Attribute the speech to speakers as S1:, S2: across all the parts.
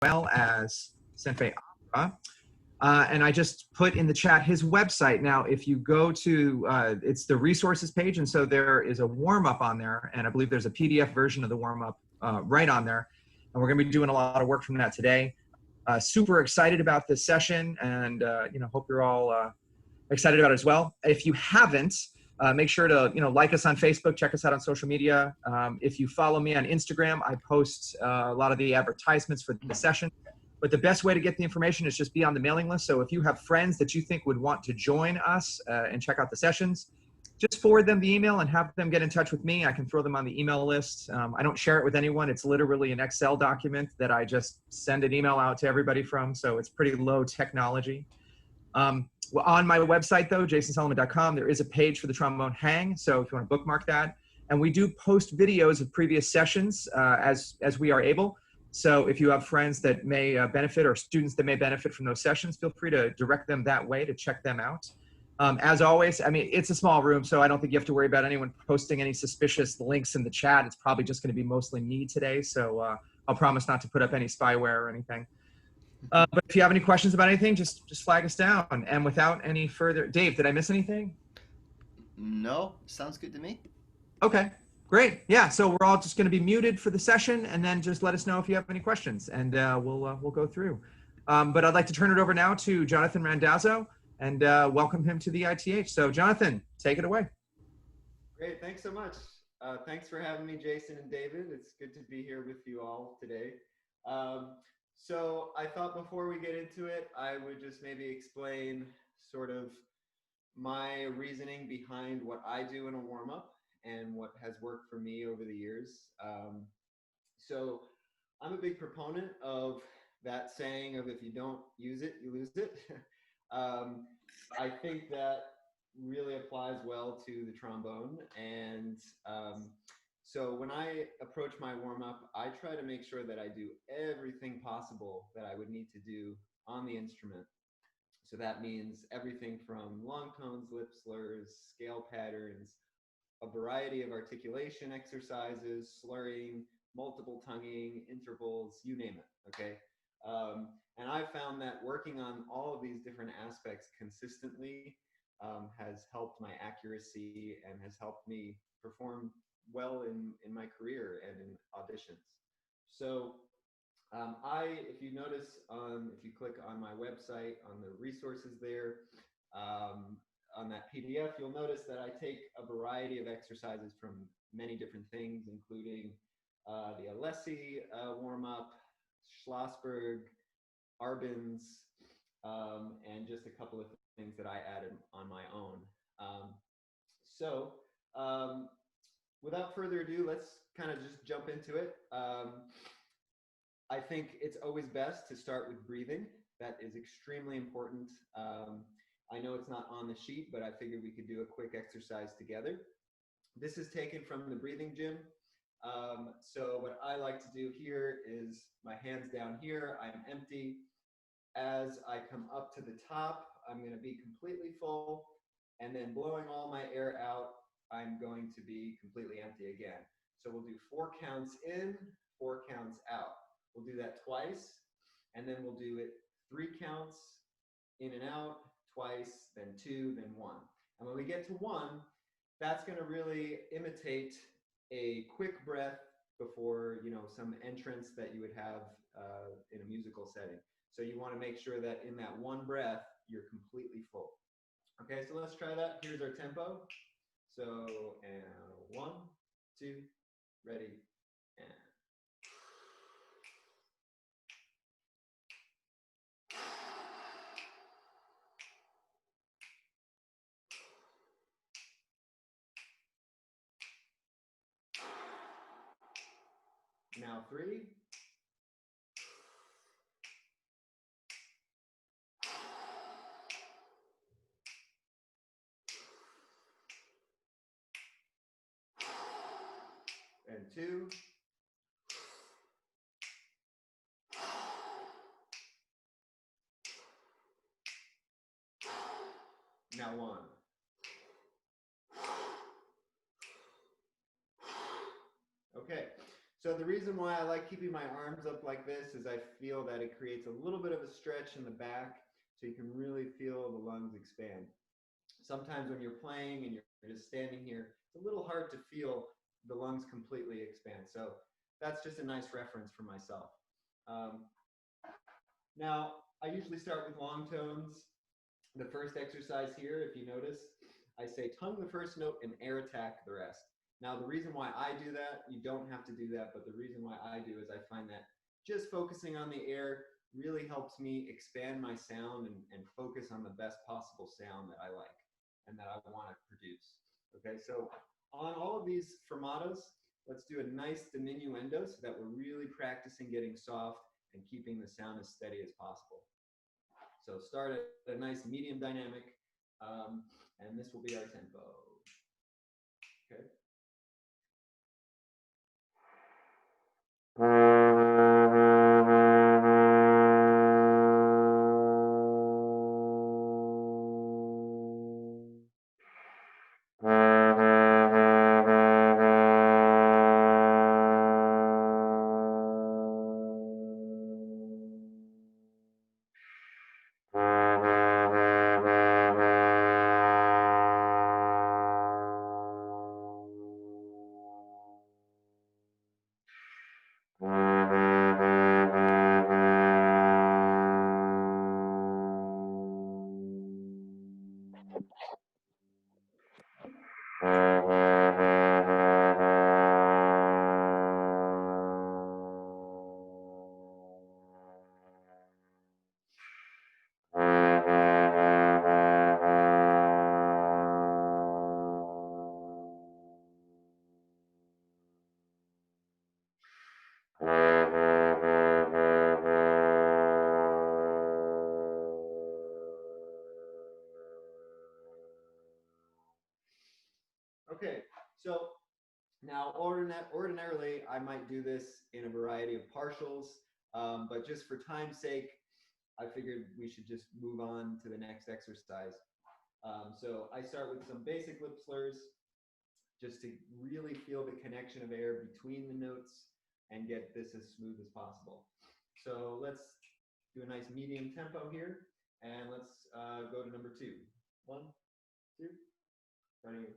S1: well as Senpei Arban. And I just put in the chat his website. Now, if you go to, it's the resources page, and so there is a warm-up on there, and I believe there's a PDF version of the warm-up right on there. And we're gonna be doing a lot of work from that today. Super excited about this session, and hope you're all excited about it as well. If you haven't, make sure to like us on Facebook, check us out on social media. If you follow me on Instagram, I post a lot of the advertisements for the session. But the best way to get the information is just be on the mailing list. So if you have friends that you think would want to join us and check out the sessions, just forward them the email and have them get in touch with me. I can throw them on the email list. I don't share it with anyone. It's literally an Excel document that I just send an email out to everybody from. So it's pretty low technology. Well, on my website, though, jasonsolomon.com, there is a page for the trombone hang. So if you want to bookmark that. And we do post videos of previous sessions as we are able. So if you have friends that may benefit or students that may benefit from those sessions, feel free to direct them that way to check them out. As always, I mean, it's a small room, so I don't think you have to worry about anyone posting any suspicious links in the chat. It's probably just going to be mostly me today. So I'll promise not to put up any spyware or anything. But if you have any questions about anything, just flag us down. And without any further, Dave, did I miss anything?
S2: No, sounds good to me.
S1: Okay. Great. Yeah. So we're all just going to be muted for the session, and then just let us know if you have any questions, and we'll go through. But I'd like to turn it over now to Jonathan Randazzo and welcome him to the ITH. So Jonathan, take it away.
S3: Great. Thanks so much. Thanks for having me, Jason and David. It's good to be here with you all today. So I thought before we get into it, I would just maybe explain sort of my reasoning behind what I do in a warm-up and what has worked for me over the years. So I'm a big proponent of that saying of if you don't use it, you lose it. I think that really applies well to the trombone. And so when I approach my warm-up, I try to make sure that I do everything possible that I would need to do on the instrument. So that means everything from long tones, lip slurs, scale patterns, a variety of articulation exercises, slurring, multiple tonguing, intervals, you name it, okay? And I've found that working on all of these different aspects consistently has helped my accuracy and has helped me perform well in my career and in auditions. So if you notice, if you click on my website, on the resources there, on that PDF, you'll notice that I take a variety of exercises from many different things, including the Alessi warm-up, Schlossberg, Arban's, and just a couple of things that I added on my own. So without further ado, let's kind of just jump into it. I think it's always best to start with breathing. That is extremely important. I know it's not on the sheet, but I figured we could do a quick exercise together. This is taken from the breathing gym. So what I like to do here is my hands down here, I'm empty. As I come up to the top, I'm going to be completely full, and then blowing all my air out, I'm going to be completely empty again. So we'll do 4 counts in, 4 counts out. We'll do that twice, and then we'll do it 3 counts in and out, twice, then 2, then 1. And when we get to 1, that's going to really imitate a quick breath before, some entrance that you would have in a musical setting. So you want to make sure that in that 1 breath, you're completely full. Okay, so let's try that. Here's our tempo. So, and 1, 2, ready, and. Now 3. And 2. Now 1. Okay, So the reason why I like keeping my arms up like this is I feel that it creates a little bit of a stretch in the back, so you can really feel the lungs expand. Sometimes when you're playing and you're just standing here, it's a little hard to feel the lungs completely expand. So that's just a nice reference for myself. Now, I usually start with long tones. The first exercise here, if you notice, I say tongue the first note and air attack the rest. Now, the reason why I do that, you don't have to do that, but the reason why I do is I find that just focusing on the air really helps me expand my sound and focus on the best possible sound that I like and that I want to produce. Okay, so on all of these fermatas, let's do a nice diminuendo so that we're really practicing getting soft and keeping the sound as steady as possible. So start at a nice medium dynamic, and this will be our tempo. Okay. Okay, so now ordinarily I might do this in a variety of partials, but just for time's sake, I figured we should just move on to the next exercise. So I start with some basic lip slurs, just to really feel the connection of air between the notes and get this as smooth as possible. So let's do a nice medium tempo here, and let's go to number 2. 1, 2, ready.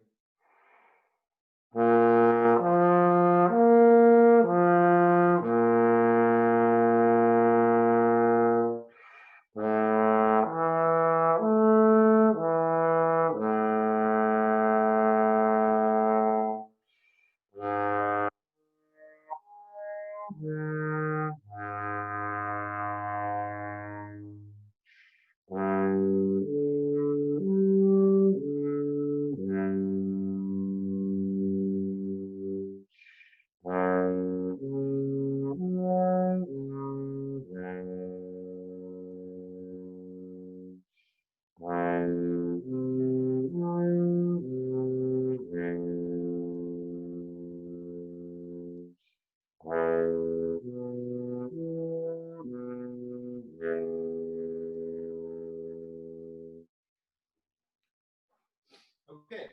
S3: Okay.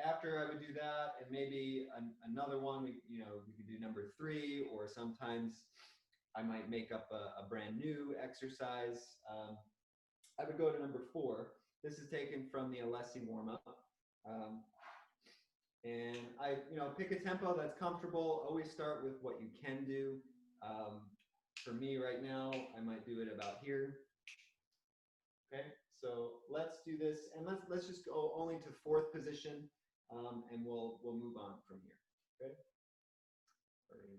S3: After I would do that, and maybe another one, we could do number 3, or sometimes I might make up a brand new exercise. I would go to number 4. This is taken from the Alessi warm-up. And I pick a tempo that's comfortable. Always start with what you can do. For me right now, I might do it about here. Okay, so let's do this, and let's just go only to 4th position, and we'll move on from here. Okay. Sorry,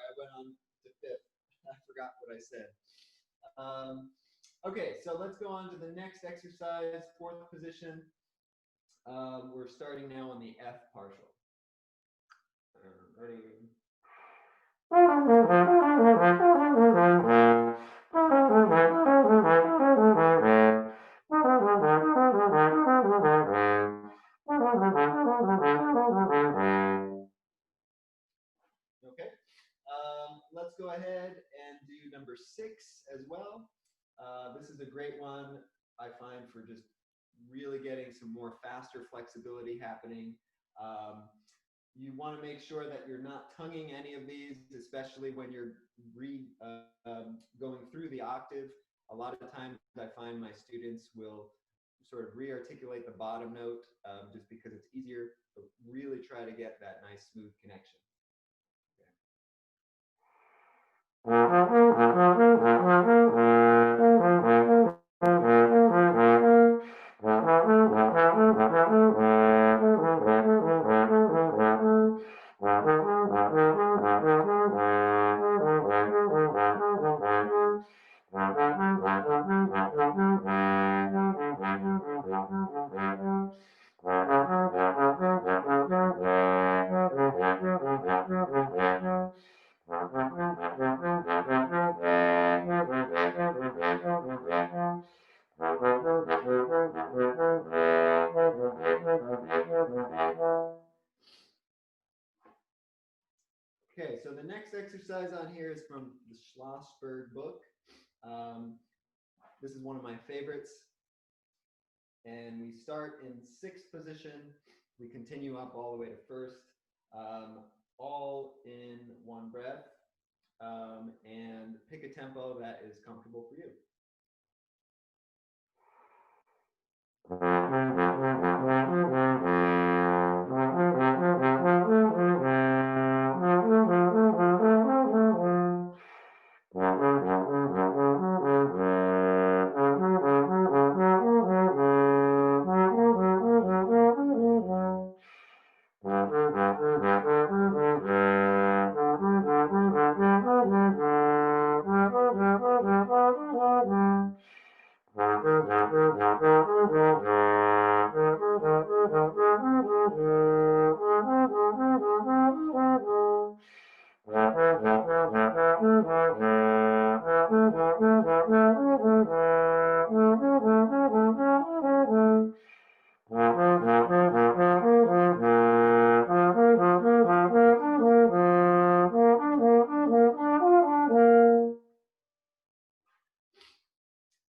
S3: I went on to 5th. I forgot what I said. Okay, so let's go on to the next exercise, 4th position. We're starting now on the F partial. Ready? let's go ahead and do number 6 as well. This is a great one, I find, for just really getting some more faster flexibility happening. You want to make sure that you're not tonguing any of these, especially when you're going through the octave. A lot of times I find my students will sort of re-articulate the bottom note just because it's easier, but really try to get that nice smooth connection. Okay, so the next exercise on here is from the Schlossberg book. This is one of my favorites. And we start in 6th position. We continue up all the way to 1st, all in one breath, and pick a tempo that is comfortable for you.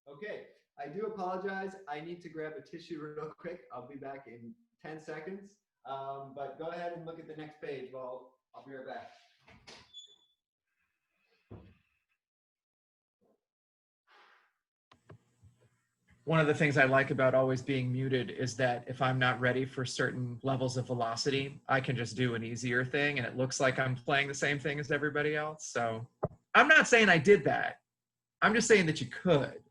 S3: Okay, I do apologize. I need to grab a tissue real quick. I'll be back in 10 seconds. But go ahead and look at the next page. Well, I'll be right back.
S1: One of the things I like about always being muted is that if I'm not ready for certain levels of velocity, I can just do an easier thing and it looks like I'm playing the same thing as everybody else. So I'm not saying I did that. I'm just saying that you could.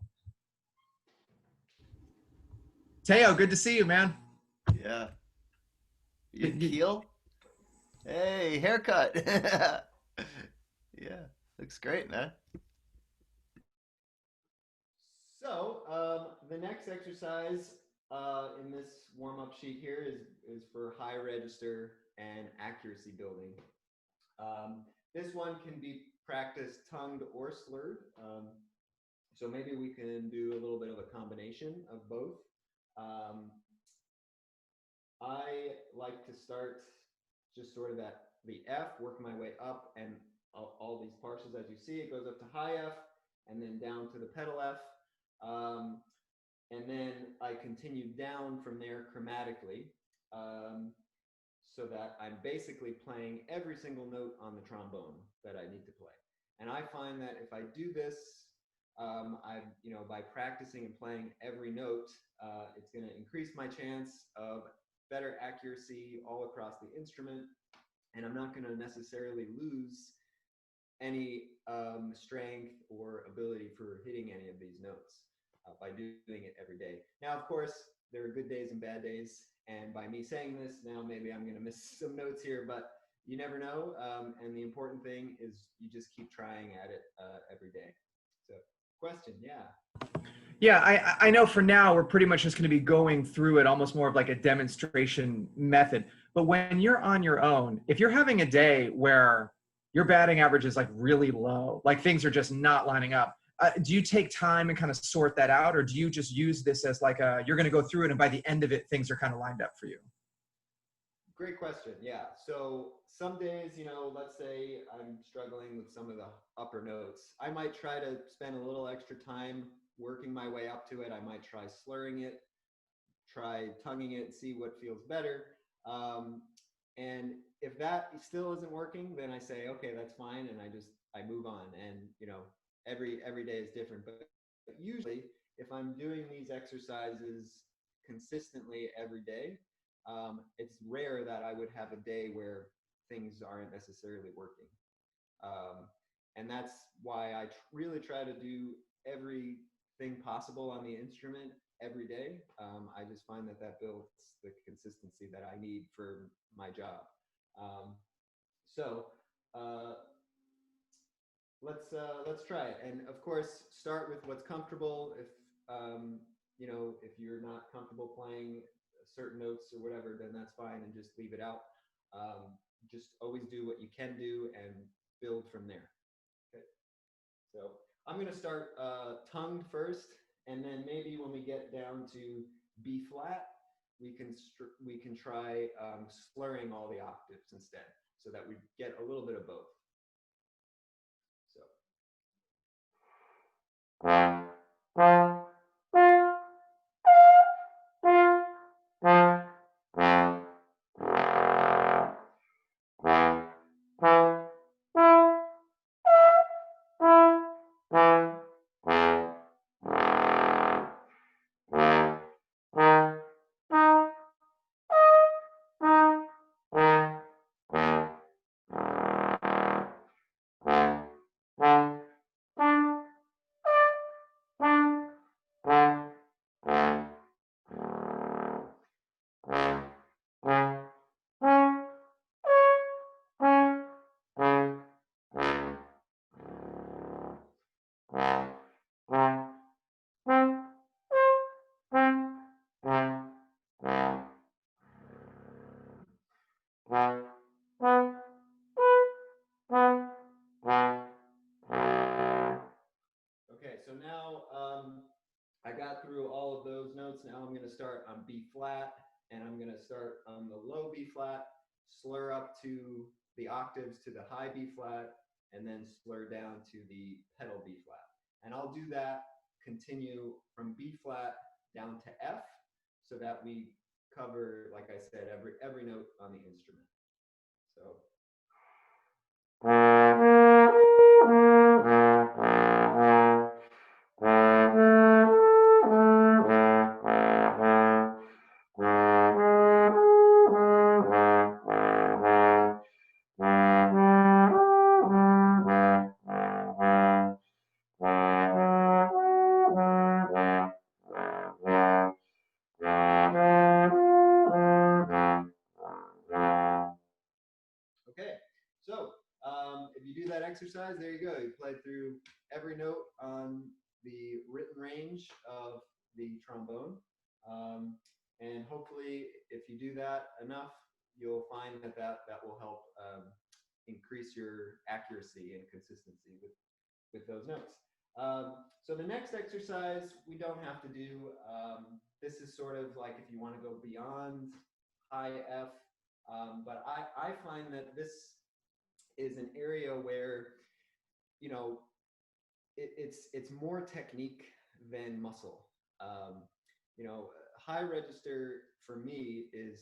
S1: Teo, good to see you, man.
S2: Yeah. You keel? Hey, haircut. Yeah, looks great, man.
S3: So the next exercise in this warm-up sheet here is for high register and accuracy building. This one can be practiced tongued or slurred. So maybe we can do a little bit of a combination of both. I like to start just sort of at the F, work my way up, and all these parses, as you see, it goes up to high F and then down to the pedal F. And then I continue down from there chromatically, so that I'm basically playing every single note on the trombone that I need to play. And I find that if I do this, by practicing and playing every note, it's going to increase my chance of better accuracy all across the instrument, and I'm not going to necessarily lose any strength or ability for hitting any of these notes by doing it every day. Now, of course, there are good days and bad days, and by me saying this, now maybe I'm going to miss some notes here, but you never know, and the important thing is you just keep trying at it every day. So, question, yeah.
S1: Yeah, I know for now we're pretty much just going to be going through it almost more of like a demonstration method. But when you're on your own, if you're having a day where your batting average is like really low, like things are just not lining up, do you take time and kind of sort that out? Or do you just use this as like you're going to go through it and by the end of it, things are kind of lined up for you?
S3: Great question. Yeah. So some days, you know, let's say I'm struggling with some of the upper notes. I might try to spend a little extra time working my way up to it. I might try slurring it, try tonguing it, see what feels better. Um, and if that still isn't working, then I say, okay, that's fine, and I move on. And you know, every day is different. But usually, if I'm doing these exercises consistently every day, it's rare that I would have a day where things aren't necessarily working. Um, and that's why I really try to do everything possible on the instrument every day. I just find that that builds the consistency that I need for my job. Um, so uh, let's try it. And of course, start with what's comfortable. If you know, if you're not comfortable playing certain notes or whatever, then that's fine, and just leave it out. Just always do what you can do and build from there. Okay. So I'm going to start tongued first, and then maybe when we get down to B flat, we can try slurring all the octaves instead, so that we get a little bit of both. So. Okay, so now I got through all of those notes. Now I'm going to start on B flat, and I'm going to start on the low B flat, slur up to the octaves to the high B flat, and then slur down to the pedal B flat. And I'll do that, continue from B flat down to F, so that we cover, like I said, every note on the instrument. So. Okay, so if you do that exercise, there you go. You played through every note on the written range of the trombone. And hopefully, if you do that enough, you'll find that that will help increase your accuracy and consistency with those notes. So the next exercise we don't have to do. This is sort of like if you want to go beyond high F, but I find that this is an area where, you know, it's more technique than muscle. You know, high register for me is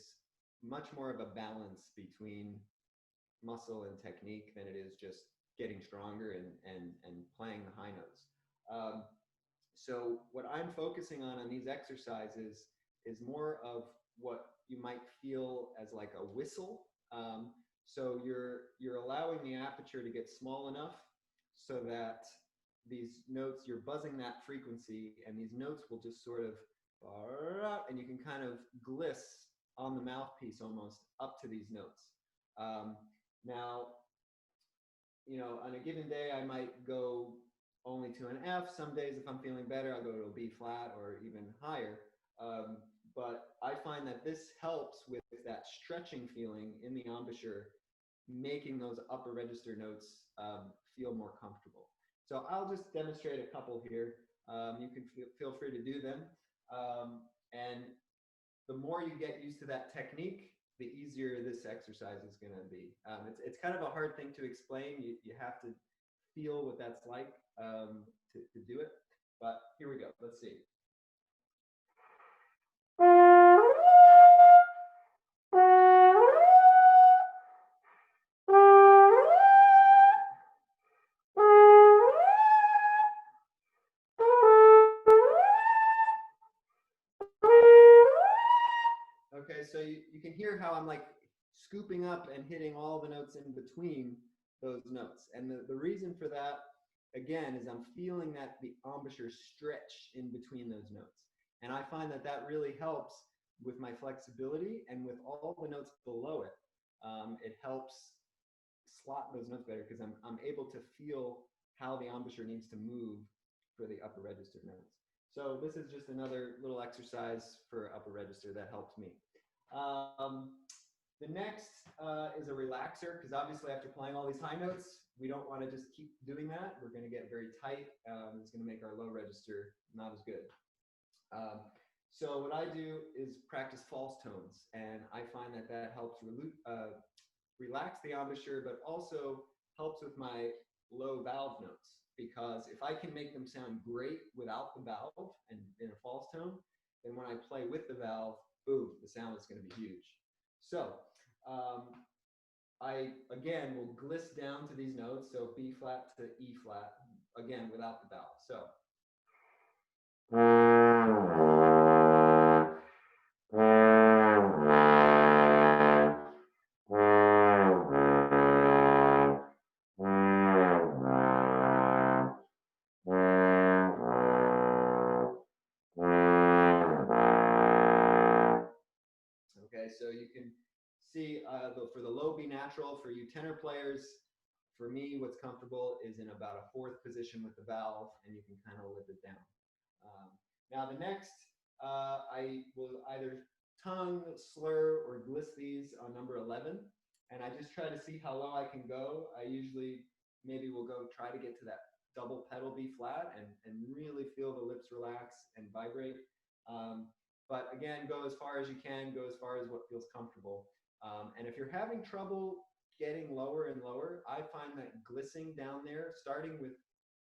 S3: much more of a balance between muscle and technique than it is just getting stronger and playing the high notes. So what I'm focusing on these exercises is more of what you might feel as like a whistle. So you're allowing the aperture to get small enough so that these notes, you're buzzing that frequency, and these notes will just sort of, and you can kind of gliss on the mouthpiece almost up to these notes. Now, you know, on a given day, I might go only to an F. Some days, if I'm feeling better, I'll go to a B flat or even higher. But I find that this helps with that stretching feeling in the embouchure, making those upper register notes feel more comfortable. So I'll just demonstrate a couple here. You can feel free to do them. And the more you get used to that technique, the easier this exercise is going to be. It's kind of a hard thing to explain. You have to feel what that's like to do it. But here we go. Let's see. Okay, so you can hear how I'm like scooping up and hitting all the notes in between those notes. And the reason for that, again, is I'm feeling that the embouchure stretch in between those notes. And I find that that really helps with my flexibility, and with all the notes below it. It helps slot those notes better because I'm able to feel how the embouchure needs to move for the upper register notes. So this is just another little exercise for upper register that helps me. The next is a relaxer, because obviously after playing all these high notes, we don't want to just keep doing that. We're going to get very tight. It's going to make our low register not as good. So what I do is practice false tones, and I find that that helps relax the embouchure, but also helps with my low valve notes, because if I can make them sound great without the valve and in a false tone, then when I play with the valve, boom, the sound is going to be huge. So I, again, will gliss down to these notes, so B flat to E flat, again, without the valve. So. Okay, so you can see for the low B natural, for you tenor players, for me, what's comfortable is in about a fourth position with the valve, and you can kind of lift it down. Now the next, I will either tongue, slur, or gliss these on number 11, and I just try to see how low I can go. I usually maybe will go try to get to that double pedal B flat and really feel the lips relax and vibrate. But again, go as far as you can, go as far as what feels comfortable. And if you're having trouble getting lower and lower, I find that glissing down there, starting with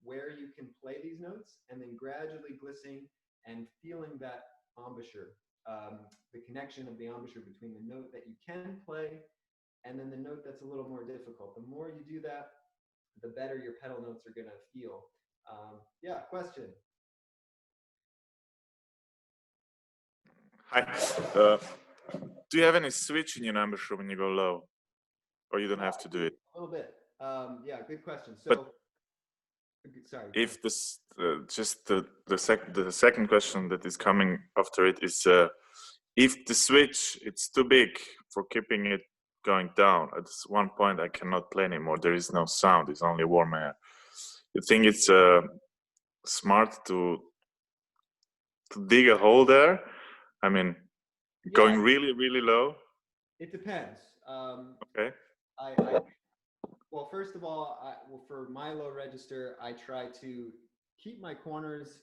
S3: where you can play these notes, and then gradually glissing and feeling that embouchure, the connection of the embouchure between the note that you can play and then the note that's a little more difficult. The more you do that, the better your pedal notes are going to feel. Yeah, question.
S4: Hi. Do you have any switch in your embouchure when you go low, or you don't have to do it?
S3: A little bit. Yeah, good question. So, sorry.
S4: If this, just the second question that is coming after it is, if the switch it's too big for keeping it going down, at one point I cannot play anymore. There is no sound. It's only warm air. You think it's smart to dig a hole there? I mean, going really, really low?
S3: It depends.
S4: Okay.
S3: Well, first of all, for my low register, I try to keep my corners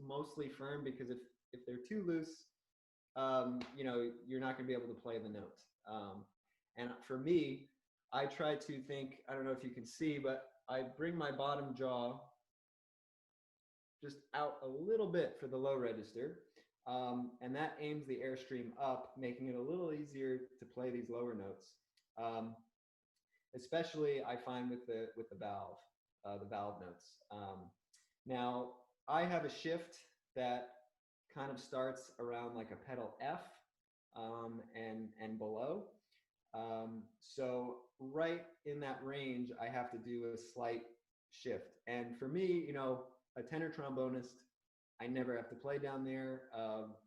S3: mostly firm, because if they're too loose, you know, you're not going to be able to play the note. And for me, I try to think, I don't know if you can see, but I bring my bottom jaw just out a little bit for the low register. And that aims the airstream up, making it a little easier to play these lower notes. Especially I find with the valve notes. Now I have a shift that kind of starts around like a pedal F and below. So right in that range, I have to do a slight shift. And for me, you know, a tenor trombonist, I never have to play down there.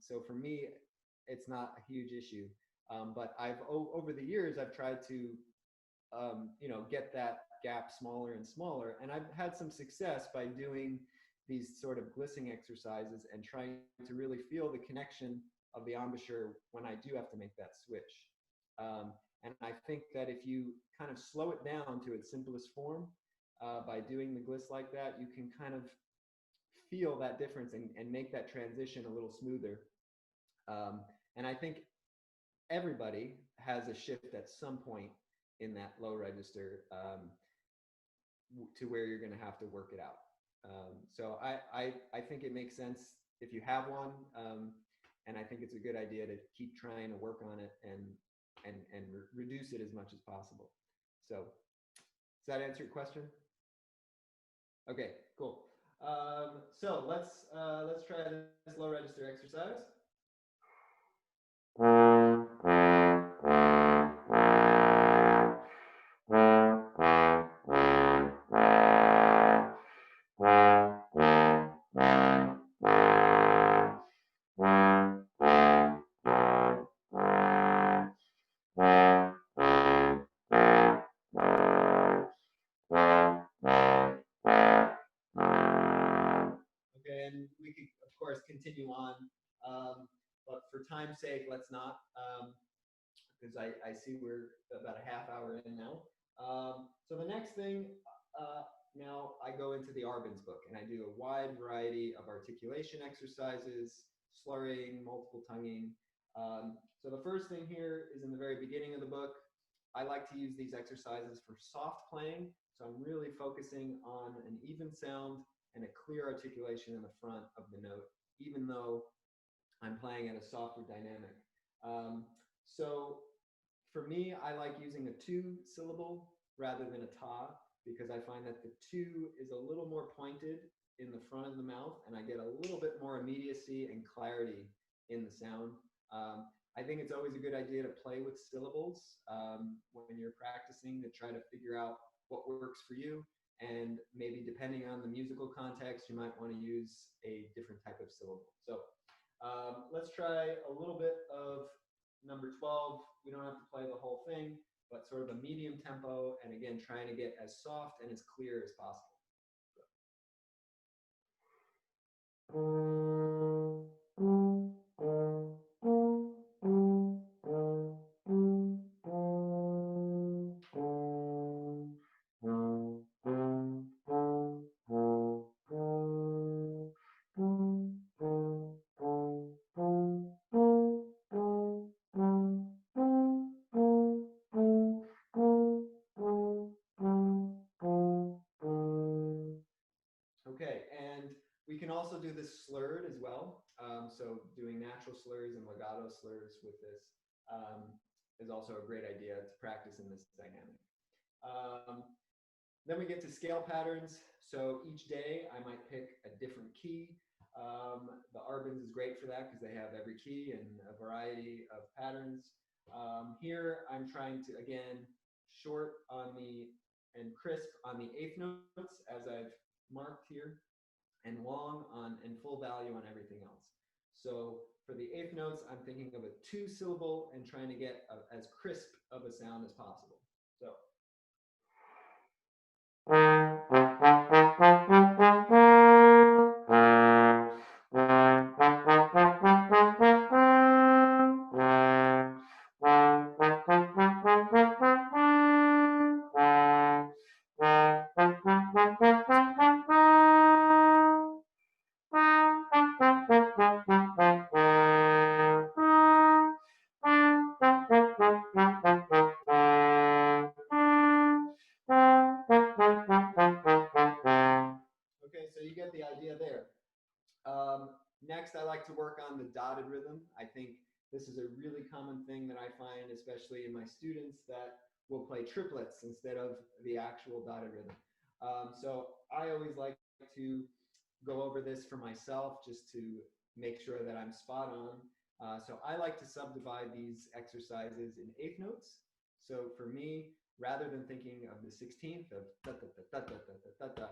S3: So for me, it's not a huge issue. But over the years, I've tried to you know, get that gap smaller and smaller. And I've had some success by doing these sort of glissing exercises and trying to really feel the connection of the embouchure when I do have to make that switch. And I think that if you kind of slow it down to its simplest form, by doing the gliss like that, you can kind of feel that difference and make that transition a little smoother. And I think everybody has a shift at some point in that low register to where you're going to have to work it out. So I think it makes sense if you have one, and I think it's a good idea to keep trying to work on it and reduce it as much as possible. So does that answer your question? Okay, cool. So let's try this low register exercise. Okay, and we could, of course, continue on, but for time's sake, let's not, because I see we're about a half hour in now. So the next thing, now I go into the Arban's book, and I do a wide variety of articulation exercises, slurring, multiple tonguing. So the first thing here is in the very beginning of the book. I like to use these exercises for soft playing, so I'm really focusing on an even sound and a clear articulation in the front of the note, even though I'm playing at a softer dynamic. So for me, I like using a 2-syllable rather than a ta, because I find that the 2 is a little more pointed in the front of the mouth, and I get a little bit more immediacy and clarity in the sound. I think it's always a good idea to play with syllables when you're practicing, to try to figure out what works for you. And maybe depending on the musical context, you might want to use a different type of syllable. So let's try a little bit of number 12. We don't have to play the whole thing, but sort of a medium tempo. And again, trying to get as soft and as clear as possible. Okay, and we can also do this slurred as well. So doing natural slurs and legato slurs with this is also a great idea to practice in this dynamic. Then we get to scale patterns. So each day I might pick a different key. The Arban's is great for that because they have every key and a variety of patterns. Here I'm trying to, again, short on the and crisp on the eighth notes as I've marked here, and long on and full value on everything else. So for the eighth notes, I'm thinking of a 2-syllable and trying to get as crisp of a sound as possible. So. Okay, so you get the idea there. Next, I like to work on the dotted rhythm. I think this is a really common thing that I find, especially in my students, that will play triplets instead of the actual dotted rhythm. So I always like to go over this for myself just to make sure that I'm spot on. So I like to subdivide these exercises in eighth notes. So for me, rather than thinking of the 16th of da da da da da da da da,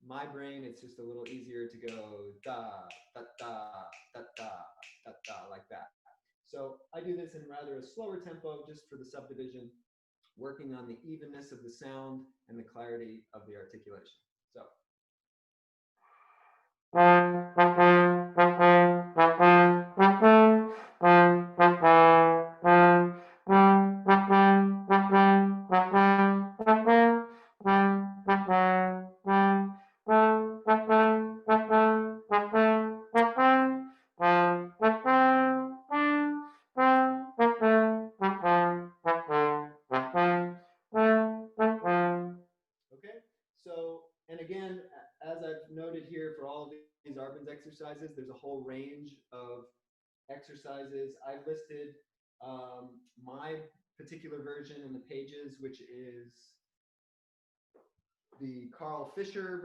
S3: my brain, it's just a little easier to go da da da da da da da like that. So I do this in rather a slower tempo just for the subdivision, working on the evenness of the sound and the clarity of the articulation. So. as I've noted here for all of these Arban's exercises, there's a whole range of exercises. I've listed my particular version in the pages, which is the Carl Fisher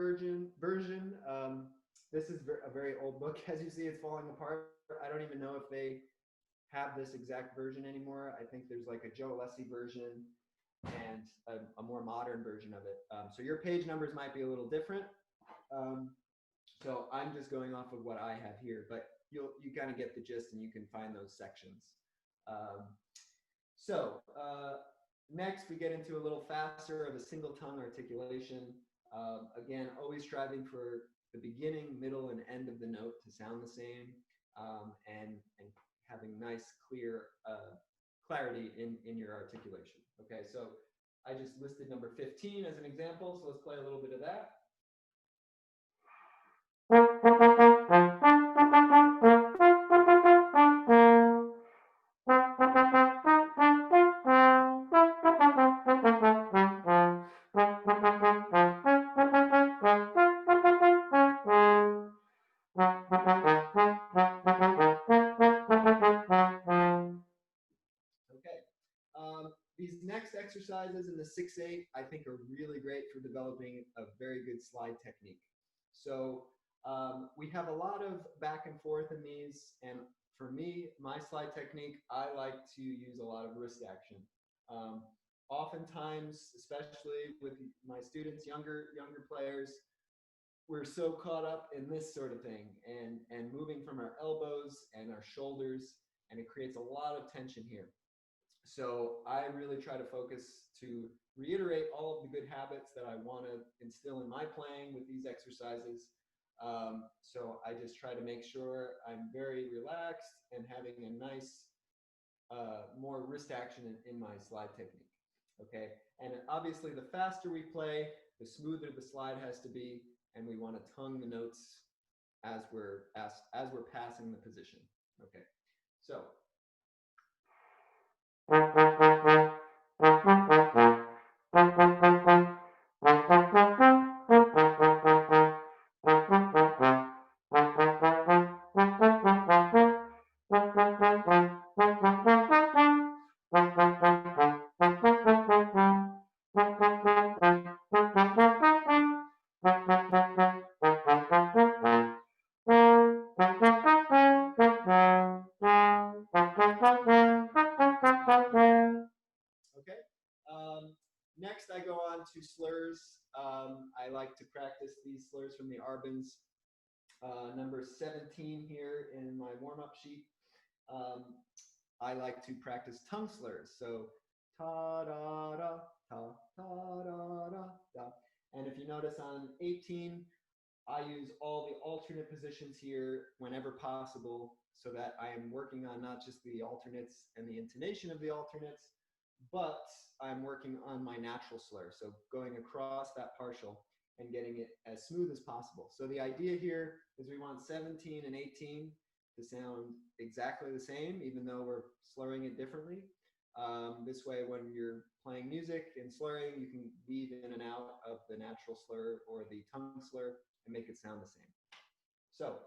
S3: version. This is a very old book. As you see, it's falling apart. I don't even know if they have this exact version anymore. I think there's like a Joe Alessi version and a more modern version of it. So your page numbers might be a little different. So I'm just going off of what I have here, but you kind of get the gist and you can find those sections. Next we get into a little faster of a single tongue articulation. Again, always striving for the beginning, middle, and end of the note to sound the same, and having nice, clear clarity in your articulation. Okay, so I just listed number 15 as an example, so let's play a little bit of that. These next exercises in the 6/8, I think, are really great for developing a very good slide technique. So we have a lot of back and forth in these, and for me, my slide technique, I like to use a lot of wrist action. Oftentimes, especially with my students, younger players, we're so caught up in this sort of thing and moving from our elbows and our shoulders, and it creates a lot of tension here. So I really try to focus to reiterate all of the good habits that I want to instill in my playing with these exercises. So I just try to make sure I'm very relaxed and having a nice, more wrist action in my slide technique. Okay, and obviously the faster we play, the smoother the slide has to be, and we want to tongue the notes as we're passing the position. Okay, so. Next, I go on to slurs. I like to practice these slurs from the Arbans. Number 17 here in my warm-up sheet. I like to practice tongue slurs. So ta-da-da, ta-da-da-da. And if you notice on 18, I use all the alternate positions here whenever possible so that I am working on not just the alternates and the intonation of the alternates, but I'm working on my natural slur. So going across that partial and getting it as smooth as possible. So the idea here is we want 17 and 18 to sound exactly the same, even though we're slurring it differently. This way, when you're playing music and slurring, you can weave in and out of the natural slur or the tongue slur and make it sound the same. So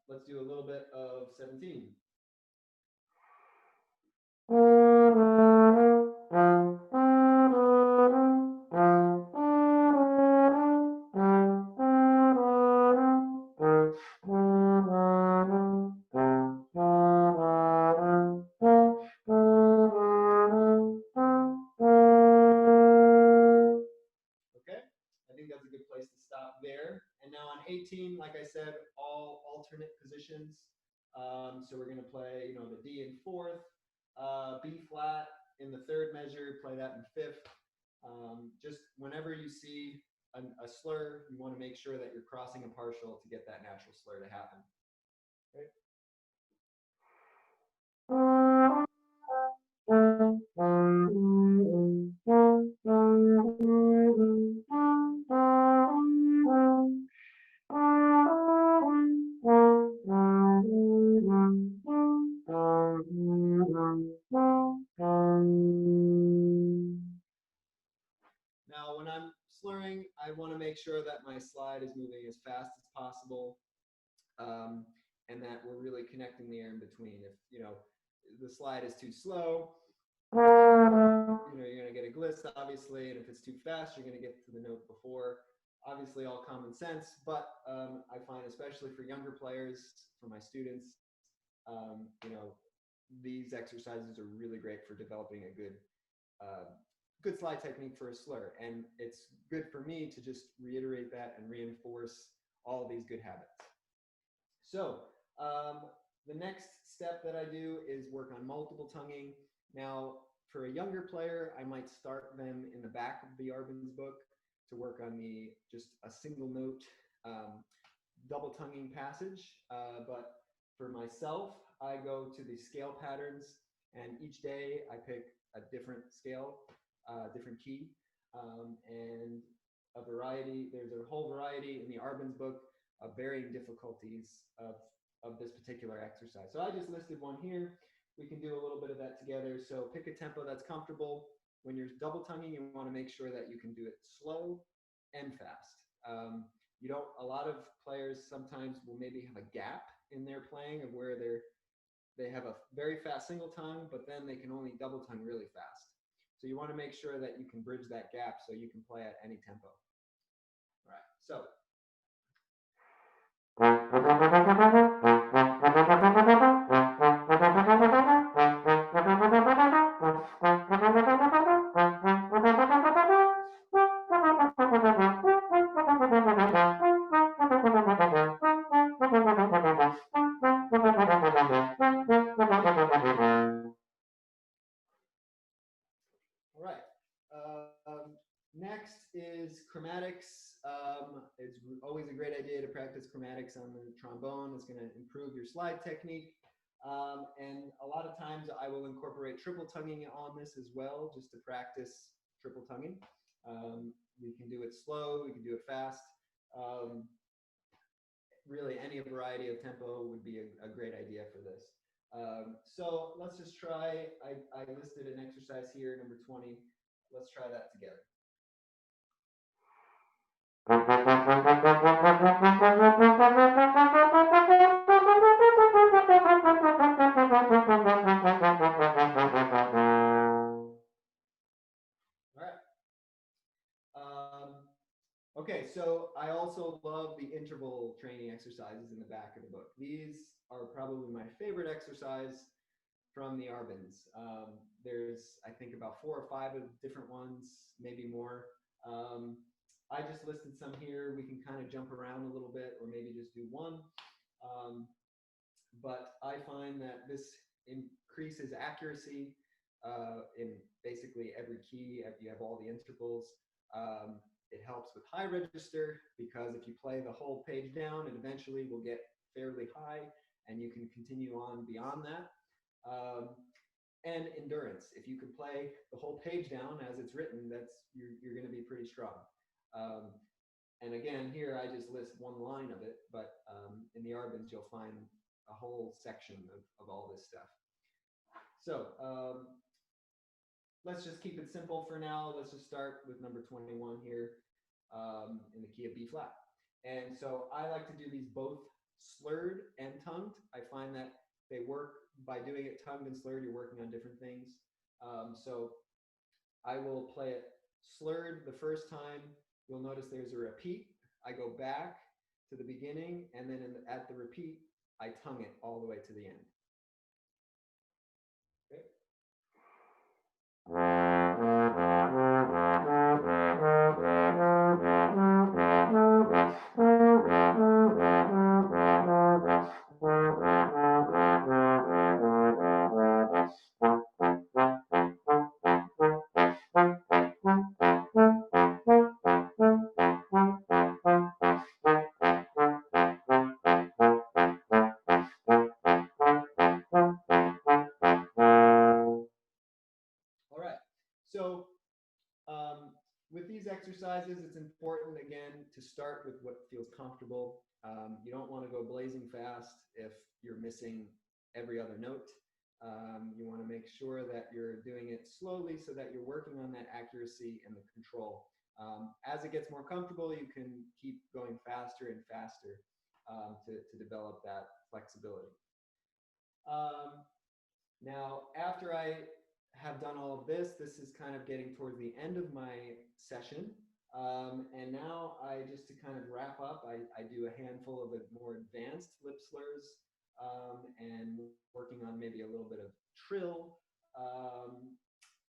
S3: let's do a little bit of 17. Like I said, all alternate positions. So we're going to play, the D in fourth, B flat in the third measure, play that in fifth. Just whenever you see a slur, you want to make sure that you're crossing a partial to get that natural slur to happen. Okay. Now, when I'm slurring, I want to make sure that my slide is moving as fast as possible, and that we're really connecting the air in between. If, you know, the slide is too slow, you know, you're going to get a gliss, obviously, and if it's too fast, you're going to get to the note before. Obviously, all common sense, but I find, especially for younger players, for my students, you know, these exercises are really great for developing a good slide technique for a slur. And it's good for me to just reiterate that and reinforce all of these good habits. So the next step that I do is work on multiple tonguing. Now, for a younger player, I might start them in the back of the Arban's book to work on just a single note double tonguing passage. But for myself, I go to the scale patterns, and each day I pick a different scale, different key, and a variety. There's a whole variety in the Arban's book of varying difficulties of this particular exercise. So I just listed one here. We can do a little bit of that together. So pick a tempo that's comfortable. When you're double tonguing, you want to make sure that you can do it slow and fast. You don't, a lot of players sometimes will maybe have a gap in their playing of where they have a very fast single tongue, but then they can only double tongue really fast. So you want to make sure that you can bridge that gap so you can play at any tempo. All right, so. All right. Next is chromatics. It's always a great idea to practice chromatics on the trombone. It's going to improve your slide technique. And a lot of times I will incorporate triple tonguing on this as well, just to practice triple tonguing. We can do it slow, we can do it fast. Really, any variety of tempo would be a great idea for this. So let's just try, I listed an exercise here, number 20. Let's try that together. All right. Okay, so I also love the interval training exercises in the back of the book. These are probably my favorite exercise from the Arbans. There's, I think, about 4 or 5 of different ones, maybe more. I just listed some here. We can kind of jump around a little bit, or maybe just do one. But I find that this increases accuracy in basically every key. You have all the intervals. It helps with high register, because if you play the whole page down, it eventually will get fairly high, and you can continue on beyond that. And endurance. If you can play the whole page down as it's written, you're going to be pretty strong. And again, here I just list one line of it, but in the Arbans you'll find a whole section of all this stuff. So let's just keep it simple for now. Let's just start with number 21 here in the key of B flat. And so I like to do these both slurred and tongued. I find that they work by doing it tongued and slurred. You're working on different things. So I will play it slurred the first time. You'll notice there's a repeat. I go back to the beginning, and then at the repeat, I tongue it all the way to the end. Okay. So with these exercises, it's important, again, to start with what feels comfortable. You don't want to go blazing fast if you're missing every other note. You want to make sure that you're doing it slowly so that you're working on that accuracy and the control. As it gets more comfortable, you can keep going faster and faster to develop that flexibility. Now, after I have done all of this, this is kind of getting towards the end of my session. And now just to kind of wrap up, I do a handful of the more advanced lip slurs and working on maybe a little bit of trill.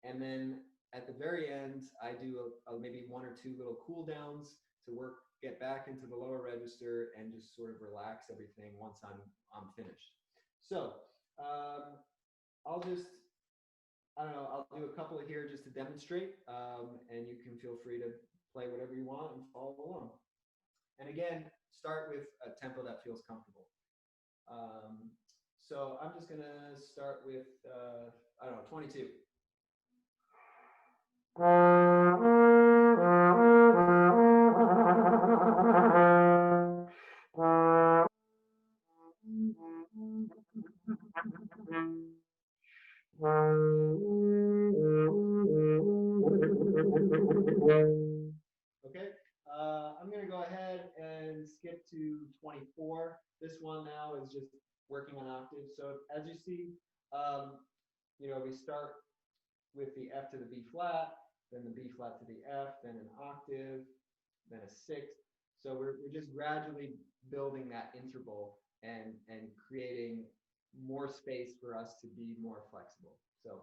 S3: And then at the very end, I do maybe 1 or 2 little cool downs to get back into the lower register and just sort of relax everything once I'm finished. So I'll just, I don't know, I'll do a couple here just to demonstrate, and you can feel free to play whatever you want and follow along. And again, start with a tempo that feels comfortable. So I'm just gonna start with, I don't know, 22. Okay, I'm going to go ahead and skip to 24. This one now is just working on octaves. So as you see, we start with the F to the B flat, then the B flat to the F, then an octave, then a sixth. So we're just gradually building that interval and creating more space for us to be more flexible. So.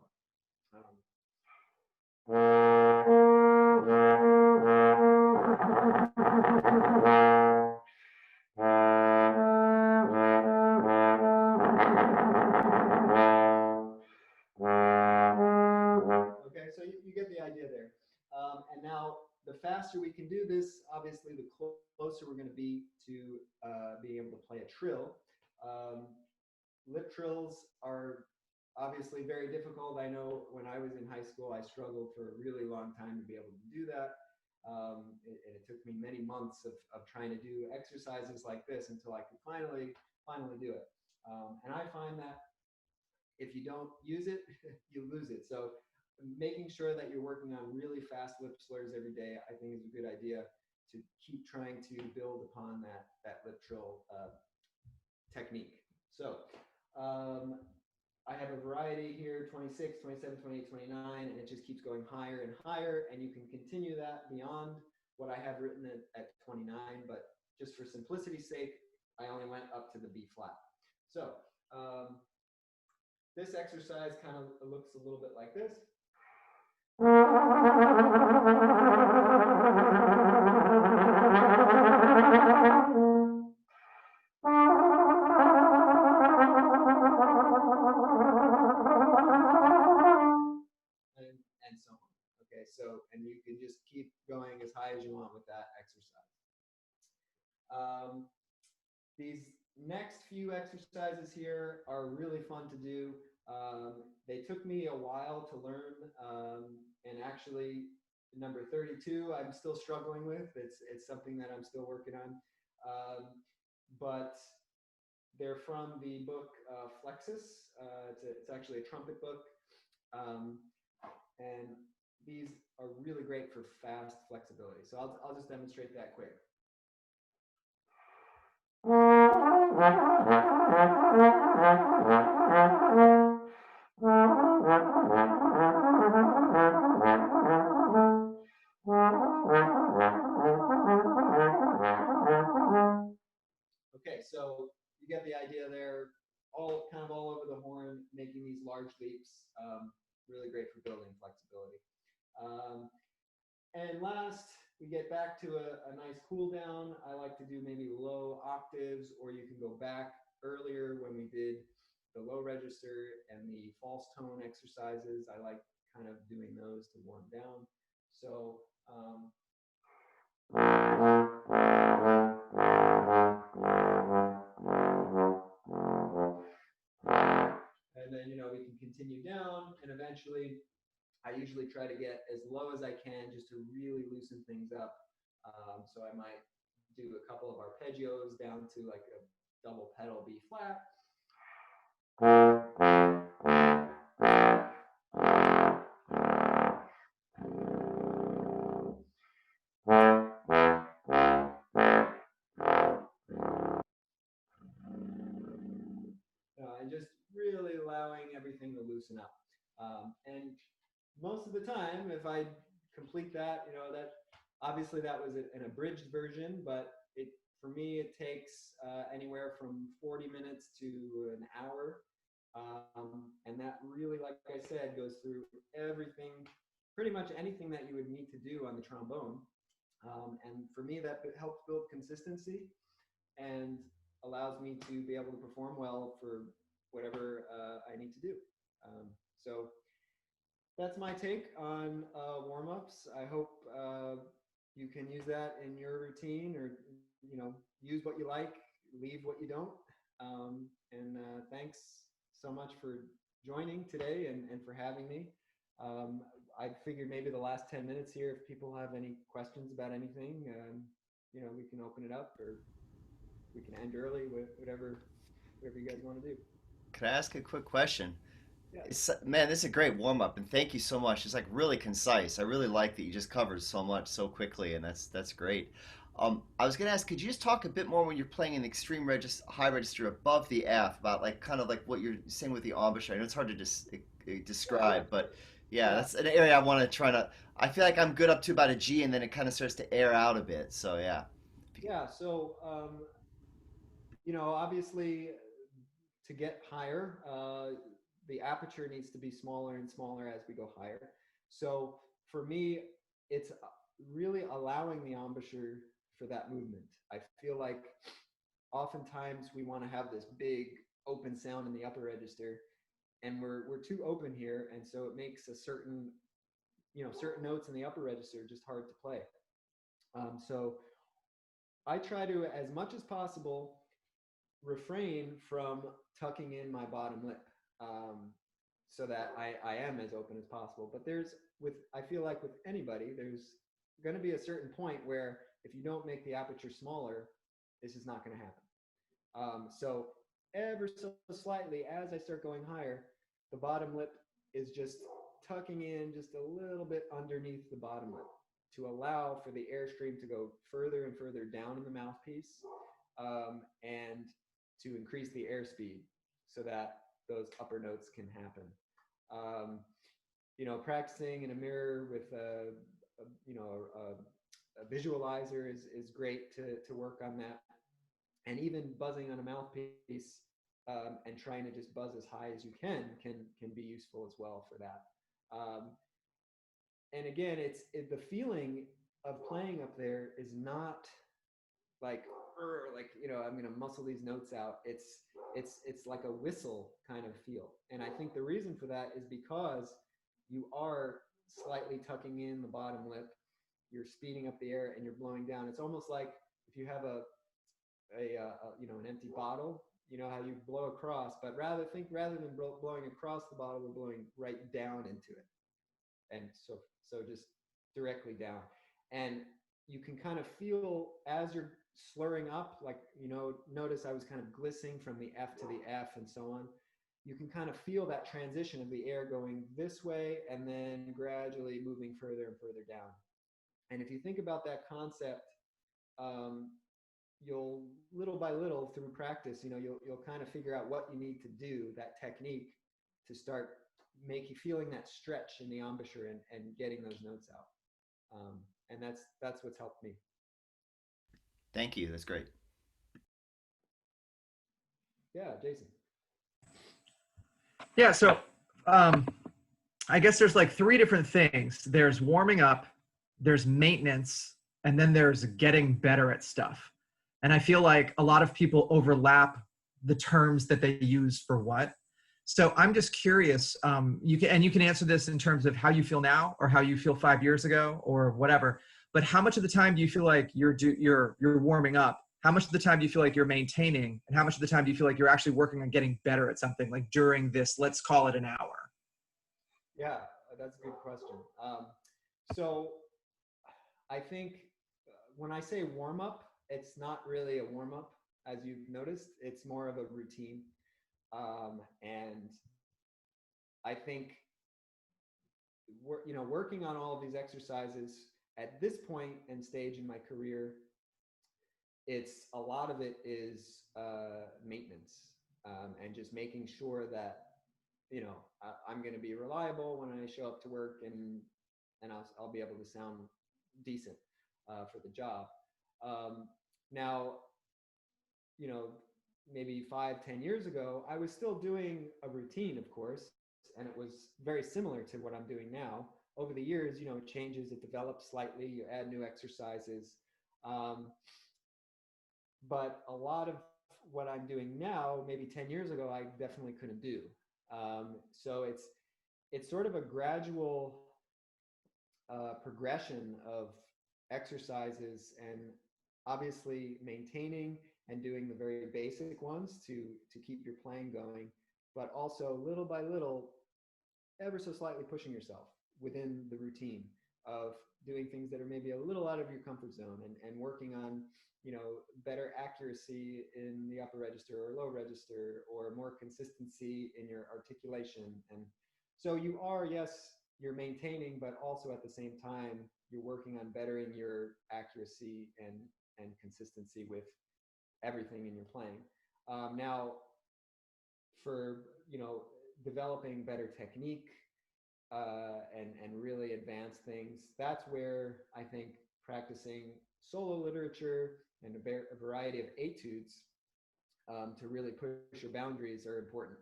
S3: Okay, so you get the idea there. And now the faster we can do this, obviously, the closer we're going to be to being able to play a trill. Lip trills are obviously very difficult. I know when I was in high school, I struggled for a really long time to be able to do that. It took me many months of trying to do exercises like this until I could finally do it. And I find that if you don't use it, you lose it. So making sure that you're working on really fast lip slurs every day, I think is a good idea to keep trying to build upon that lip trill technique. So I have a variety here, 26, 27, 28, 29, and it just keeps going higher and higher, and you can continue that beyond what I have written at 29, but just for simplicity's sake, I only went up to the B flat. So this exercise kind of looks a little bit like this. And so on. Okay, so, and you can just keep going as high as you want with that exercise. These next few exercises here are really fun to do. They took me a while to learn, and actually number 32 I'm still struggling with. It's something that I'm still working on, but they're from the book Flexus. It's actually a trumpet book, and these are really great for fast flexibility. So I'll just demonstrate that quick. Okay, so you get the idea there, all over the horn, making these large leaps, really great for building flexibility. And last, we get back to a nice cool down. I like to do maybe low octaves, or you can go back earlier when we did the low register and the false tone exercises. I like kind of doing those to warm down. So and then, we can continue down, and eventually I usually try to get as low as I can just to really loosen things up. So I might do a couple of arpeggios down to like a double pedal B flat. And most of the time, if I complete that, that obviously that was an abridged version, but for me, it takes anywhere from 40 minutes to an hour. And that really, like I said, goes through everything, pretty much anything that you would need to do on the trombone. And for me, that helps build consistency and allows me to be able to perform well for whatever I need to do. So that's my take on warm-ups. I hope you can use that in your routine, or use what you like, leave what you don't. And thanks so much for joining today and for having me. I figured maybe the last 10 minutes here, if people have any questions about anything, we can open it up, or we can end early with whatever you guys want to do.
S2: Can I ask a quick question?
S3: Yeah.
S2: Man, this is a great warm up, and thank you so much. It's like really concise. I really like that you just covered so much so quickly, and that's great. I was gonna ask, could you just talk a bit more when you're playing an extreme high register above the F, about like kind of like what you're saying with the embouchure? I know it's hard to describe, but yeah, that's an area I want to try to. I feel like I'm good up to about a G, and then it kind of starts to air out a bit. So yeah.
S3: Yeah. So obviously, to get higher, the aperture needs to be smaller and smaller as we go higher. So for me, it's really allowing the embouchure for that movement. I feel like oftentimes we want to have this big open sound in the upper register, and we're too open here, and so it makes certain notes in the upper register just hard to play. So I try to, as much as possible, refrain from tucking in my bottom lip, so that I am as open as possible. But I feel like with anybody, there's going to be a certain point where if you don't make the aperture smaller, this is not going to happen. So ever so slightly, as I start going higher, the bottom lip is just tucking in just a little bit underneath the bottom lip to allow for the airstream to go further and further down in the mouthpiece, and to increase the airspeed so that those upper notes can happen. Practicing in a mirror with a visualizer is great to work on that. And even buzzing on a mouthpiece, and trying to just buzz as high as you can be useful as well for that. And again, the feeling of playing up there is not like I'm gonna muscle these notes out. It's like a whistle kind of feel. And I think the reason for that is because you are slightly tucking in the bottom lip, you're speeding up the air, and you're blowing down. It's almost like if you have an empty bottle, how you blow across, but rather than blowing across the bottle, we're blowing right down into it. And so just directly down. And you can kind of feel as you're slurring up, like, notice I was kind of glissing from the F to the F and so on. You can kind of feel that transition of the air going this way and then gradually moving further and further down. And if you think about that concept, you'll little by little through practice, you'll kind of figure out what you need to do, that technique, to start feeling that stretch in the embouchure and getting those notes out. And that's what's helped me.
S2: Thank you. That's great.
S3: Yeah, Jason.
S1: Yeah, so I guess there's like three different things. There's warming up, there's maintenance, and then there's getting better at stuff. And I feel like a lot of people overlap the terms that they use for what. So I'm just curious, you can answer this in terms of how you feel now or how you feel 5 years ago or whatever, but how much of the time do you feel like you're warming up? How much of the time do you feel like you're maintaining? And how much of the time do you feel like you're actually working on getting better at something, like during this, let's call it an hour?
S3: Yeah, that's a good question. So I think when I say warm up, it's not really a warm up, as you've noticed. It's more of a routine. And I think working on all of these exercises at this point and stage in my career, a lot of it is maintenance, and just making sure that I'm going to be reliable when I show up to work, and I'll be able to sound decent for the job. Now, maybe 5-10 years ago, I was still doing a routine, of course, and it was very similar to what I'm doing now. Over the years, it changes, it develops slightly, you add new exercises. But a lot of what I'm doing now, maybe 10 years ago, I definitely couldn't do. So it's sort of a gradual progression of exercises, and obviously maintaining and doing the very basic ones to keep your playing going, but also little by little, ever so slightly pushing yourself within the routine of doing things that are maybe a little out of your comfort zone, and working on better accuracy in the upper register or low register, or more consistency in your articulation. And so you're maintaining, but also at the same time you're working on bettering your accuracy and consistency with everything in your playing. Now, for developing better technique and really advanced things, that's where I think practicing solo literature and a variety of etudes to really push your boundaries are important.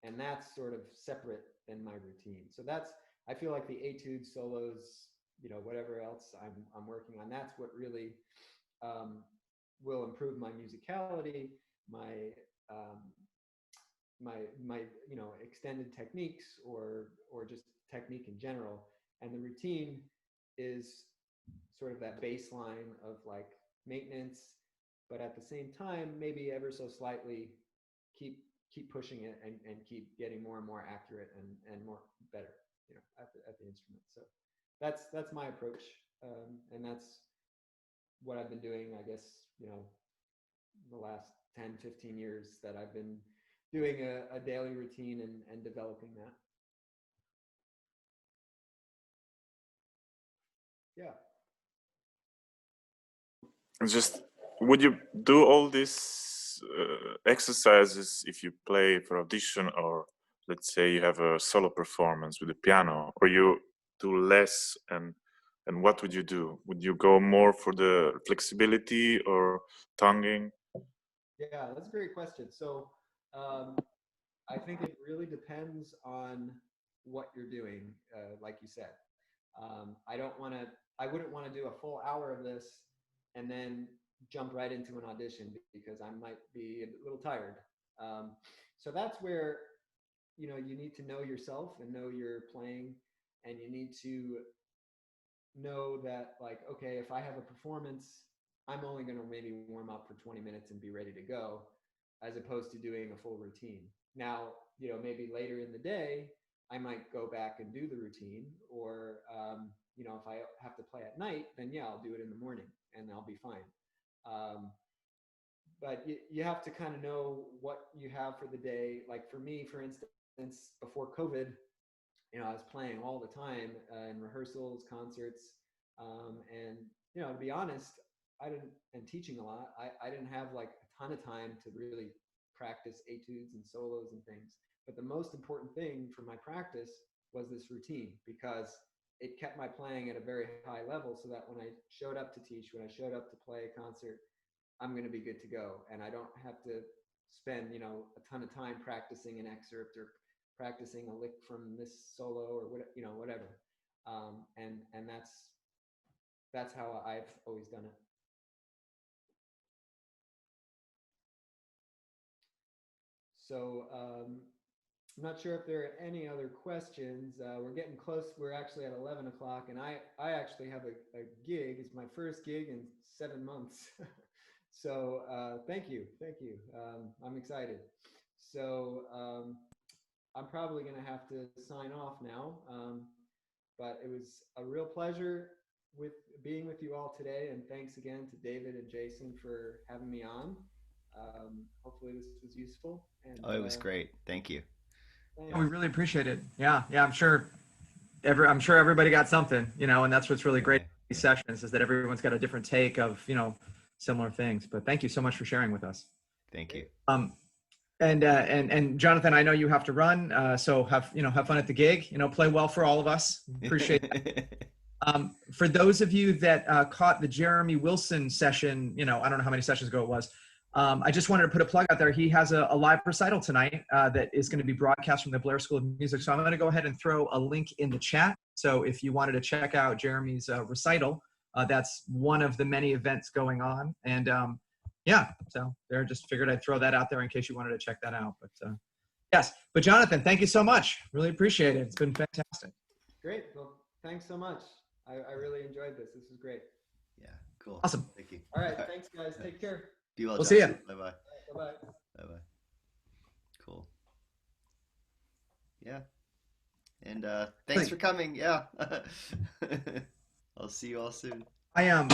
S3: And that's sort of separate than my routine. So I feel like the etudes, solos, whatever else I'm working on, that's what really will improve my musicality, my extended techniques, or just technique in general. And the routine is sort of that baseline of like maintenance, but at the same time, maybe ever so slightly keep pushing it and keep getting more and more accurate and more better, at the instrument. So that's my approach, and that's what I've been doing, I guess, the last 10-15 years that I've been doing a daily routine and developing that. Yeah.
S4: Just, would you do all these exercises if you play for audition, or let's say you have a solo performance with the piano, or you do less, and what would you do? Would you go more for the flexibility or tonguing?
S3: Yeah, that's a great question. So I think it really depends on what you're doing, like you said. I wouldn't want to do a full hour of this and then jump right into an audition, because I might be a little tired. So that's where, you need to know yourself and know your playing, and you need to know that, like, okay, if I have a performance, I'm only going to maybe warm up for 20 minutes and be ready to go, as opposed to doing a full routine. Now, maybe later in the day, I might go back and do the routine, or, if I have to play at night, then yeah, I'll do it in the morning and I'll be fine. But you have to kind of know what you have for the day. Like for me, for instance, before COVID, I was playing all the time in rehearsals, concerts, and to be honest, and teaching a lot. I didn't have like a ton of time to really practice etudes and solos and things. But the most important thing for my practice was this routine, because it kept my playing at a very high level, so that when I showed up to teach, when I showed up to play a concert, I'm going to be good to go. And I don't have to spend, a ton of time practicing an excerpt or practicing a lick from this solo or whatever. And that's how I've always done it. So I'm not sure if there are any other questions. We're getting close. We're actually at 11 o'clock, and I actually have a gig. It's my first gig in 7 months. So thank you. I'm excited. So I'm probably going to have to sign off now. But it was a real pleasure being with you all today, and thanks again to David and Jason for having me on. Hopefully this was useful. And,
S2: it was great. Thank you.
S1: Yeah, we really appreciate it. Yeah, I'm sure everybody got something, and that's what's really great about these sessions, is that everyone's got a different take of, similar things. But thank you so much for sharing with us.
S2: Thank you.
S1: And Jonathan, I know you have to run, so have fun at the gig. Play well for all of us. Appreciate it. For those of you that caught the Jeremy Wilson session, I don't know how many sessions ago it was. I just wanted to put a plug out there. He has a live recital tonight that is going to be broadcast from the Blair School of Music. So I'm going to go ahead and throw a link in the chat. So if you wanted to check out Jeremy's recital, that's one of the many events going on. And yeah, so there, just figured I'd throw that out there in case you wanted to check that out. But yes, but Jonathan, thank you so much. Really appreciate it. It's been fantastic.
S3: Great. Well, thanks so much. I really enjoyed this. This is great.
S2: Yeah, cool.
S1: Awesome.
S2: Thank you.
S3: All right. Thanks, guys. Take care.
S2: Be well,
S1: We'll see
S2: Jonathan.
S1: ya.
S2: Bye-bye.
S3: Bye-bye.
S2: Bye-bye. Cool. Yeah. And thanks for coming. Yeah. I'll see you all soon.
S1: I am.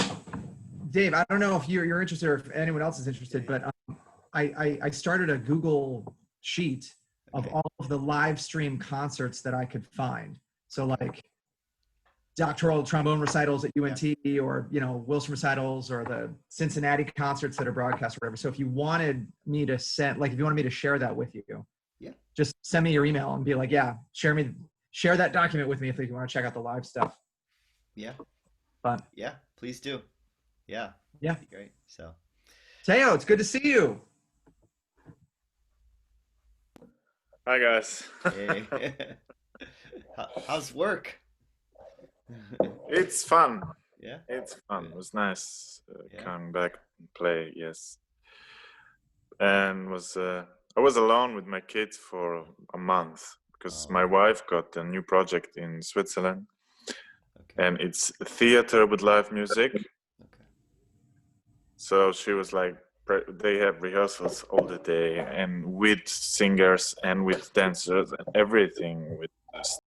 S1: Dave, I don't know if you're interested or if anyone else is interested, but I started a Google sheet of all of the live stream concerts that I could find. So like doctoral trombone recitals at UNT, or Wilson recitals, or the Cincinnati concerts that are broadcast or whatever. So if you wanted me to if you wanted me to share that with you, just send me your email and be like, share that document with me if you want to check out the live stuff.
S2: Yeah.
S1: Fun.
S2: Yeah, please do. Yeah.
S1: Yeah.
S2: That'd be great. So
S1: Teo, it's good to see you.
S4: Hi guys.
S2: hey. How's work?
S4: It's fun.
S2: Yeah.
S4: It's fun. It was nice
S2: Yeah.
S4: coming back and play. Yes. And I was alone with my kids for a month because my wife got a new project in Switzerland, and it's theater with live music.
S2: Okay.
S4: So she was like, they have rehearsals all the day, and with singers and with dancers and everything, with